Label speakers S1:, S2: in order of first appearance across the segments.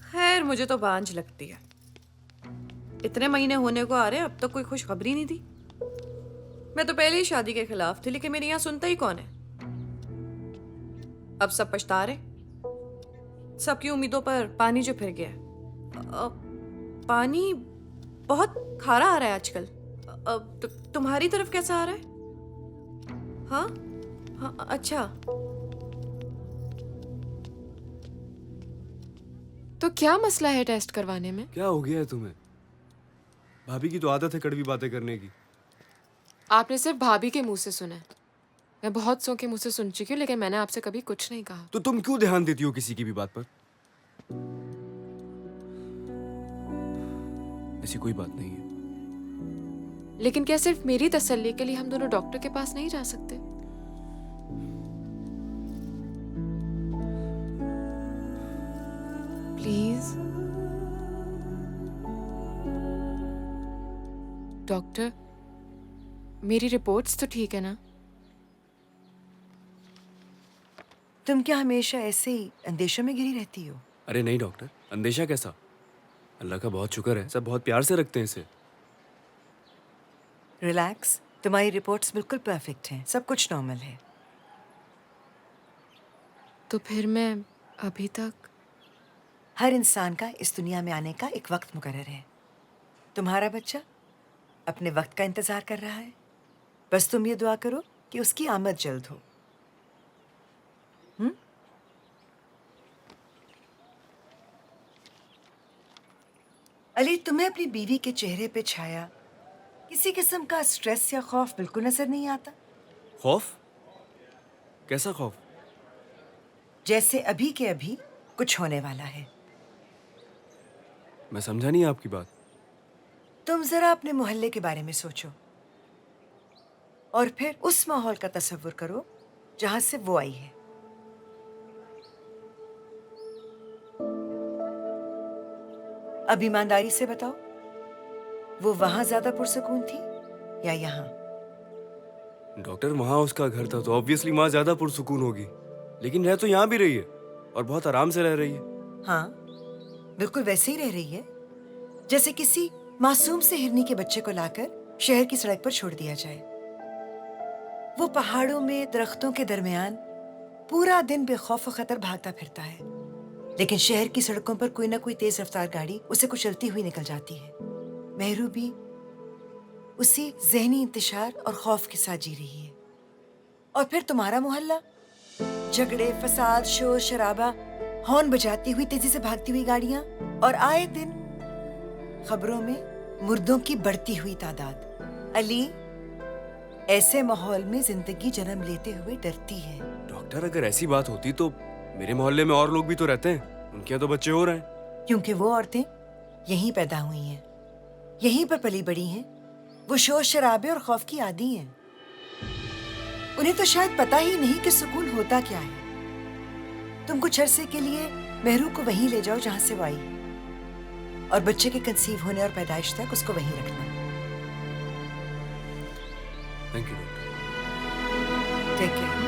S1: खैर मुझे तो बांझ लगती है। इतने महीने होने को आ रहे, अब तक कोई खुशखबरी नहीं दी। मैं तो पहले ही शादी के खिलाफ थी, लेकिन मेरी यहाँ सुनता ही कौन है। अब सब पछता रहे, सबकी उम्मीदों पर पानी जो फिर गया है। पानी बहुत खारा आ रहा है आजकल। तुम्हारी तरफ कैसा आ रहा है? हाँ हाँ, अच्छा।
S2: तो क्या मसला है टेस्ट करवाने में?
S3: क्या हो गया है तुम्हें? भाभी की तो आदत है कड़वी बातें करने की।
S2: आपने सिर्फ भाभी के मुंह से सुना है। मैं बहुत सौ के मुंह से सुन चुकी हूँ, लेकिन मैंने आपसे कभी कुछ नहीं कहा।
S3: तो तुम क्यों ध्यान देती हो किसी की भी बात पर? ऐसी कोई बात नहीं है।
S2: लेकिन क्या सिर्फ मेरी तसल्ली के लिए हम दोनों डॉक्टर के पास नहीं जा सकते? प्लीज डॉक्टर, मेरी रिपोर्ट्स तो ठीक है ना?
S4: तुम क्या हमेशा ऐसे ही अंदेशों में घिरी रहती हो?
S3: अरे नहीं डॉक्टर, अंदेशा कैसा? अल्लाह का बहुत शुक्र है, सब बहुत प्यार से रखते हैं इसे।
S4: रिलैक्स, तुम्हारी रिपोर्ट्स बिल्कुल परफेक्ट हैं, सब कुछ नॉर्मल है।
S2: तो फिर मैं अभी तक?
S4: हर इंसान का इस दुनिया में आने का एक वक्त मुकर्रर है। तुम्हारा बच्चा अपने वक्त का इंतजार कर रहा है। बस तुम ये दुआ करो कि उसकी आमद जल्द हो। अली, तुम्हें अपनी बीवी के चेहरे पे छाया किसी किस्म का स्ट्रेस या खौफ बिल्कुल नजर नहीं आता?
S3: खौफ? कैसा खौफ?
S4: जैसे अभी के अभी कुछ होने वाला है।
S3: मैं समझा नहीं आपकी बात।
S4: तुम जरा अपने मोहल्ले के बारे में सोचो और फिर उस माहौल का तसव्वुर करो जहां से वो आई है। अब ईमानदारी से बताओ, वो वहां ज्यादा पुरसकून थी या यहाँ?
S3: डॉक्टर, वहां उसका घर था तो ऑब्वियसली वहां ज्यादा पुरसुकून होगी, लेकिन रह तो यहाँ भी रही है और बहुत आराम से रह रही है।
S4: हाँ, बिल्कुल वैसे ही रह रही है जैसे किसी मासूम से हिरनी के बच्चे को लाकर शहर की सड़क पर छोड़ दिया जाए। वो पहाड़ों में दरख्तों के दरमियान पूरा दिन बेखौफ खतर भागता फिरता है, लेकिन शहर की सड़कों पर कोई ना कोई तेज रफ्तार गाड़ी उसे कुचलती हुई निकल जाती है। मेहरू भी उसी जहनी इंतशार और खौफ के साथ जी रही है। और फिर तुम्हारा मोहल्ला, झगड़े, फसाद, शोर शराबा, हॉर्न बजाती हुई तेजी से भागती हुई गाड़ियां और आए दिन खबरों में मुर्दों की बढ़ती हुई तादाद। अली, ऐसे माहौल में जिंदगी जन्म लेते हुए डरती है।
S3: डॉक्टर, अगर ऐसी बात होती तो मेरे मोहल्ले में और लोग भी तो रहते हैं, उनके यहाँ तो बच्चे हो रहे हैं।
S4: क्योंकि वो औरतें यहीं पैदा हुई हैं, यहीं पर पली बड़ी हैं। वो शोर शराबे और खौफ की आदी हैं। उन्हें तो शायद पता ही नहीं कि सुकून होता क्या है। तुम कुछ अरसे के लिए मेहरू को वहीं ले जाओ जहां से वो आई है, और बच्चे के कंसीव होने और पैदाइश तक उसको वहीं रखना।
S3: Thank you doctor.
S4: Take care.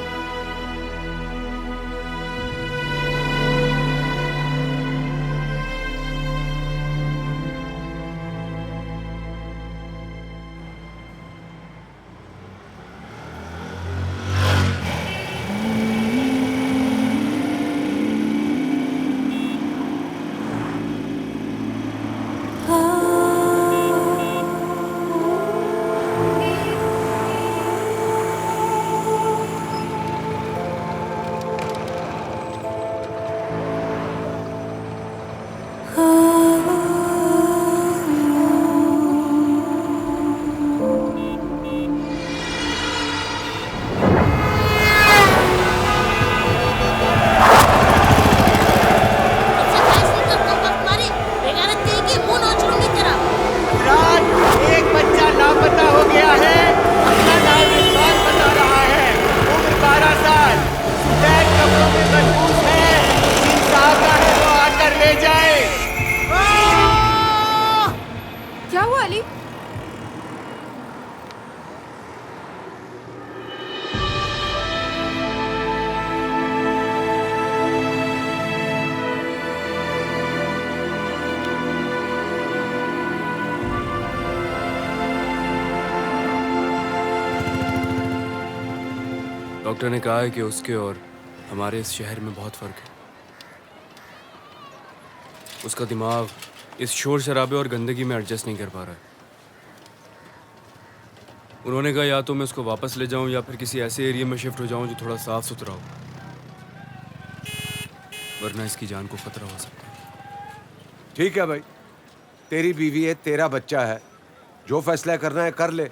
S3: Doctor ने कहा है कि उसके और हमारे इस शहर में बहुत फ़र्क है। उसका दिमाग इस शोर शराबे और गंदगी में एडजस्ट नहीं कर पा रहा है। उन्होंने कहा या तो मैं उसको वापस ले जाऊं या फिर किसी ऐसे एरिया में शिफ्ट हो जाऊं जो थोड़ा साफ सुथरा हो, वरना इसकी जान को खतरा हो सकता है।
S5: ठीक है भाई, तेरी बीवी है, तेरा बच्चा है, जो फैसला करना है कर ले,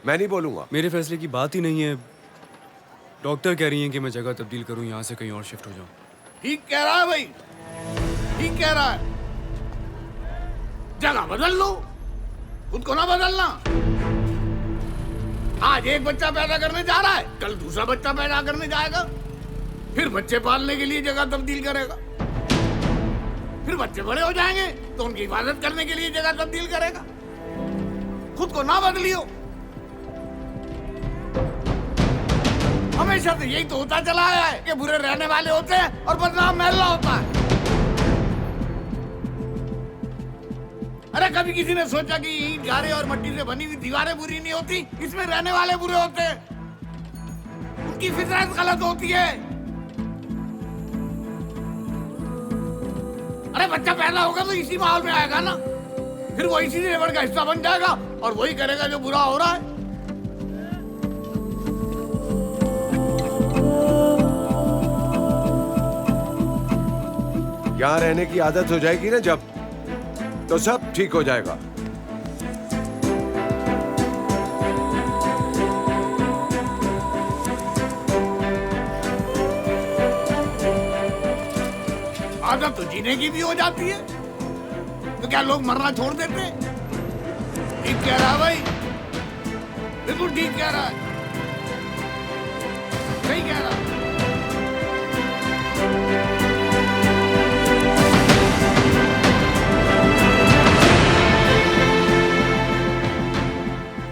S5: मैं नहीं बोलूंगा।
S3: मेरे फैसले की बात ही नहीं है। डॉक्टर कह रही हैं कि मैं जगह तब्दील करूं, यहाँ से कहीं और शिफ्ट हो जाऊं।
S6: ठीक कह रहा है भाई, ठीक कह रहा है। जगह बदल लो, खुद को ना बदलना। आज एक बच्चा पैदा करने जा रहा है, कल दूसरा बच्चा पैदा करने जाएगा, फिर बच्चे पालने के लिए जगह तब्दील करेगा, फिर बच्चे बड़े हो जाएंगे तो उनकी हिफाजत करने के लिए जगह तब्दील करेगा। खुद को ना बदलियो। हमेशा से यही तो होता चला आया है कि बुरे रहने वाले होते हैं और बदनाम महल्ला होता है। अरे कभी किसी ने सोचा कि ईंट गारे और मट्टी से बनी हुई दीवारें बुरी नहीं होती, इसमें रहने वाले बुरे होते हैं, उनकी फितरत गलत होती है। अरे बच्चा पैदा होगा तो इसी माहौल में आएगा ना, फिर वो इसी लेबर का हिस्सा बन जाएगा और वही करेगा जो बुरा हो रहा है।
S5: यहाँ रहने की आदत हो जाएगी ना जब, तो सब ठीक हो जाएगा।
S6: आदत तो जीने की भी हो जाती है, तो क्या लोग मरना छोड़ देते हैं? ठीक कह रहा है भाई, बिल्कुल ठीक कह रहा है, सही कह रहा है।